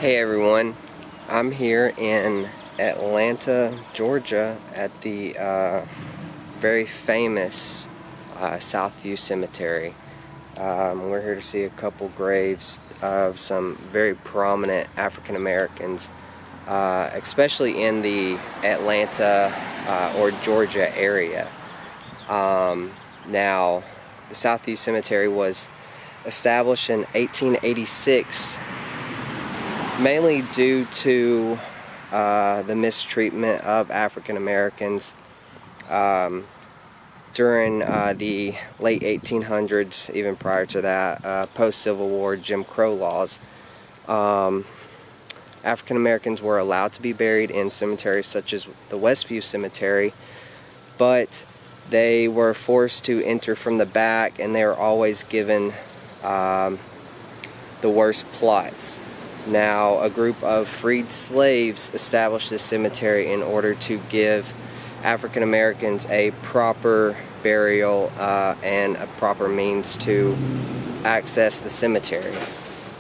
Hey everyone, I'm here in Atlanta, Georgia at the very famous Southview Cemetery. We're here to see a couple graves of some very prominent African Americans, especially in the Atlanta or Georgia area. Now, the Southview Cemetery was established in 1886 mainly due to the mistreatment of African Americans during the late 1800s, even prior to that, post-Civil War Jim Crow laws. African Americans were allowed to be buried in cemeteries such as the Westview Cemetery, but they were forced to enter from the back, and they were always given the worst plots. Now, a group of freed slaves established this cemetery in order to give African Americans a proper burial and a proper means to access the cemetery.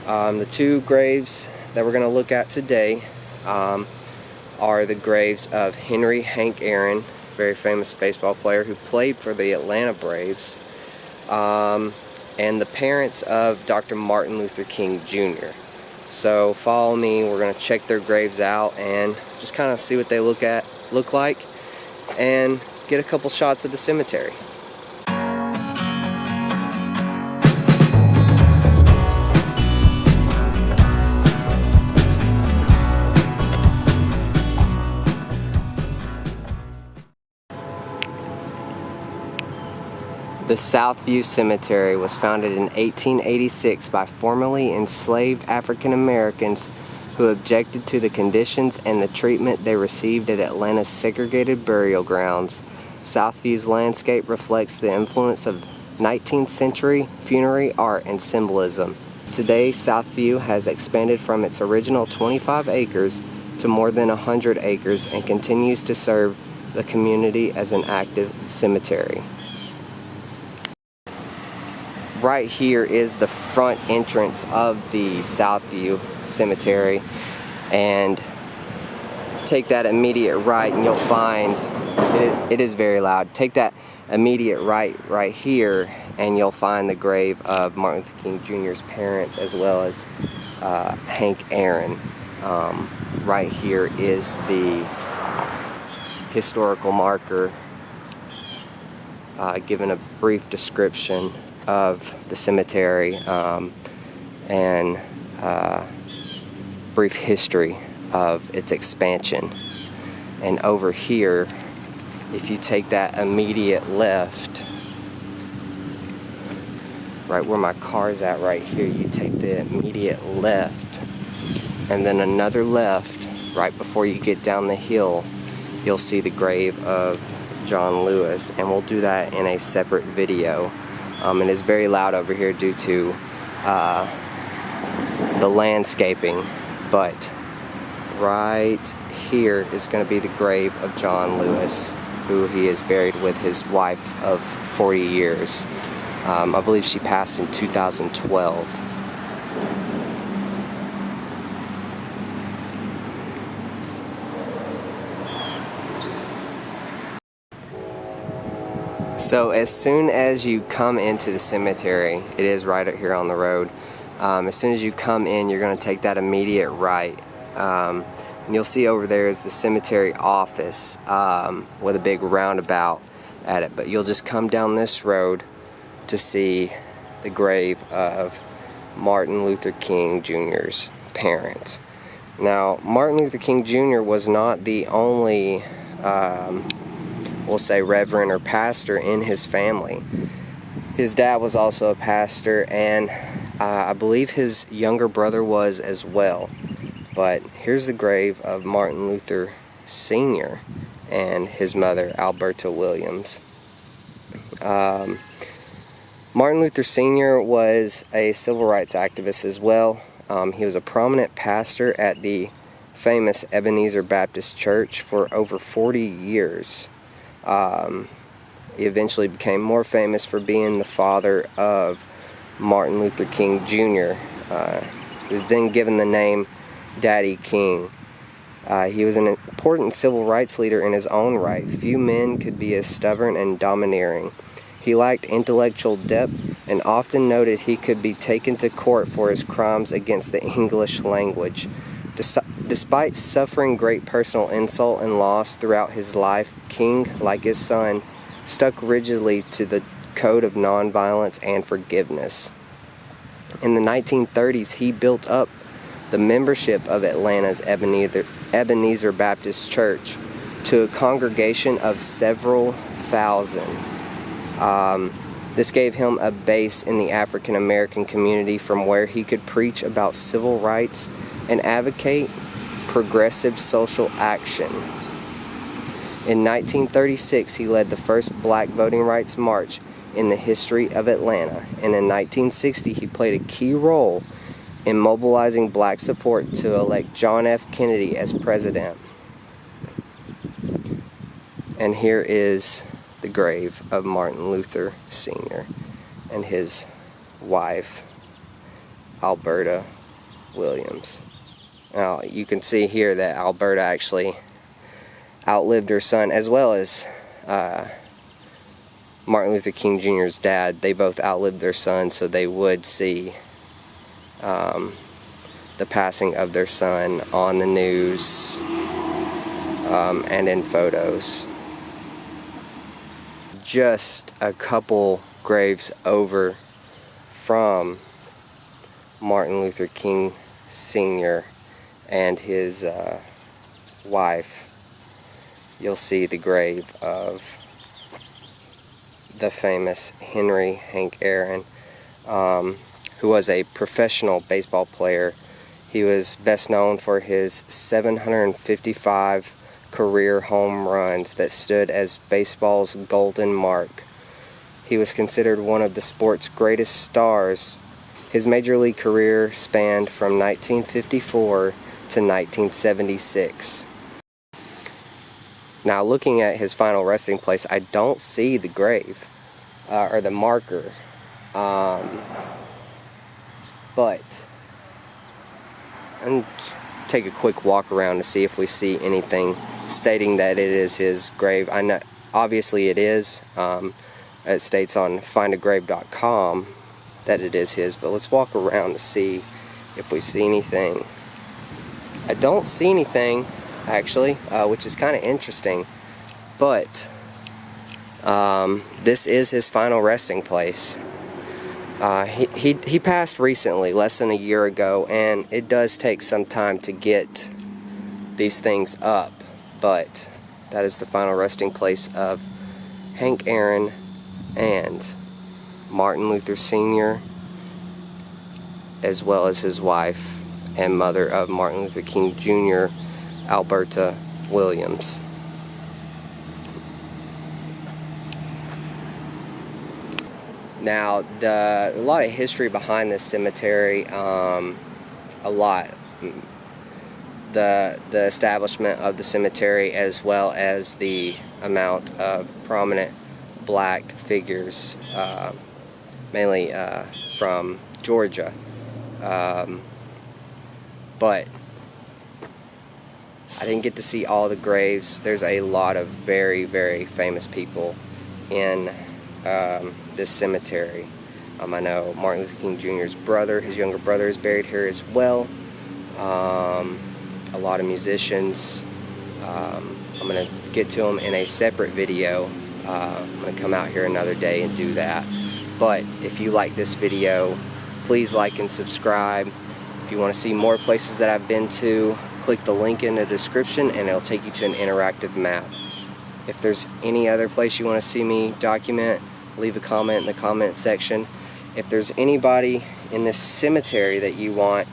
The two graves that we're going to look at today are the graves of Henry Hank Aaron, very famous baseball player who played for the Atlanta Braves, and the parents of Dr. Martin Luther King Jr. So follow me, we're going to check their graves out and just kind of see what they look like and get a couple shots of the cemetery. The Southview Cemetery was founded in 1886 by formerly enslaved African Americans who objected to the conditions and the treatment they received at Atlanta's segregated burial grounds. Southview's landscape reflects the influence of 19th century funerary art and symbolism. Today, Southview has expanded from its original 25 acres to more than 100 acres and continues to serve the community as an active cemetery. Right here is the front entrance of the Southview Cemetery, and take that immediate right and you'll find it is very loud. Take that immediate right here and you'll find the grave of Martin Luther King Jr.'s parents, as well as Hank Aaron. Right here is the historical marker giving a brief description of the cemetery and brief history of its expansion. And over here, if you take that immediate left, right where my car's at right here, you take the immediate left and then another left right before you get down the hill, you'll see the grave of John Lewis, and we'll do that in a separate video. And it's very loud over here due to the landscaping, but right here is going to be the grave of John Lewis, who he is buried with his wife of 40 years. I believe she passed in 2012. So as soon as you come into the cemetery, it is right up here on the road. As soon as you come in, you're going to take that immediate right. And you'll see over there is the cemetery office with a big roundabout at it. But you'll just come down this road to see the grave of Martin Luther King Jr.'s parents. Now, Martin Luther King Jr. was not the only we'll say reverend or pastor in his family. His dad was also a pastor, and I believe his younger brother was as well. But here's the grave of Martin Luther Sr. and his mother, Alberta Williams. Martin Luther Sr. was a civil rights activist as well. He was a prominent pastor at the famous Ebenezer Baptist Church for over 40 years. He eventually became more famous for being the father of Martin Luther King Jr. He was then given the name Daddy King. He was an important civil rights leader in his own right. Few men could be as stubborn and domineering. He lacked intellectual depth and often noted he could be taken to court for his crimes against the English language. Despite suffering great personal insult and loss throughout his life, King, like his son, stuck rigidly to the code of nonviolence and forgiveness. In the 1930s, he built up the membership of Atlanta's Ebenezer Baptist Church to a congregation of several thousand. This gave him a base in the African American community from where he could preach about civil rights and advocate progressive social action. In 1936, he led the first black voting rights march in the history of Atlanta, and in 1960 he played a key role in mobilizing black support to elect John F. Kennedy as president. And here is the grave of Martin Luther Sr. and his wife, Alberta Williams. Now you can see here that Alberta actually outlived her son, as well as Martin Luther King Jr.'s dad. They both outlived their son, so they would see the passing of their son on the news and in photos. Just a couple graves over from Martin Luther King Sr. and his wife, you'll see the grave of the famous Henry Hank Aaron, who was a professional baseball player. He was best known for his 755 career home runs that stood as baseball's golden mark. He was considered one of the sport's greatest stars. His major league career spanned from 1954 to 1976. Now, looking at his final resting place, I don't see the grave or the marker, but I'm take a quick walk around to see if we see anything stating that it is his grave. I know, obviously it is. It states on findagrave.com that it is his, but let's walk around to see if we see anything. I don't see anything, actually, which is kind of interesting, but this is his final resting place. He passed recently, less than a year ago, and it does take some time to get these things up, but that is the final resting place of Hank Aaron and Martin Luther Sr., as well as his wife and mother of Martin Luther King Jr., Alberta Williams. Now, a lot of history behind this cemetery, a lot. The establishment of the cemetery, as well as the amount of prominent black figures, mainly from Georgia. But I didn't get to see all the graves. There's a lot of very, very famous people in this cemetery. I know Martin Luther King Jr.'s brother, his younger brother, is buried here as well. A lot of musicians. I'm going to get to them in a separate video. I'm going to come out here another day and do that. But if you like this video, please like and subscribe. If you want to see more places that I've been to, click the link in the description and it'll take you to an interactive map. If there's any other place you want to see me document, leave a comment in the comment section. If there's anybody in this cemetery that you want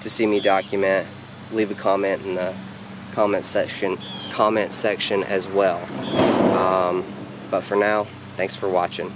to see me document, leave a comment in the comment section as well. But for now, thanks for watching.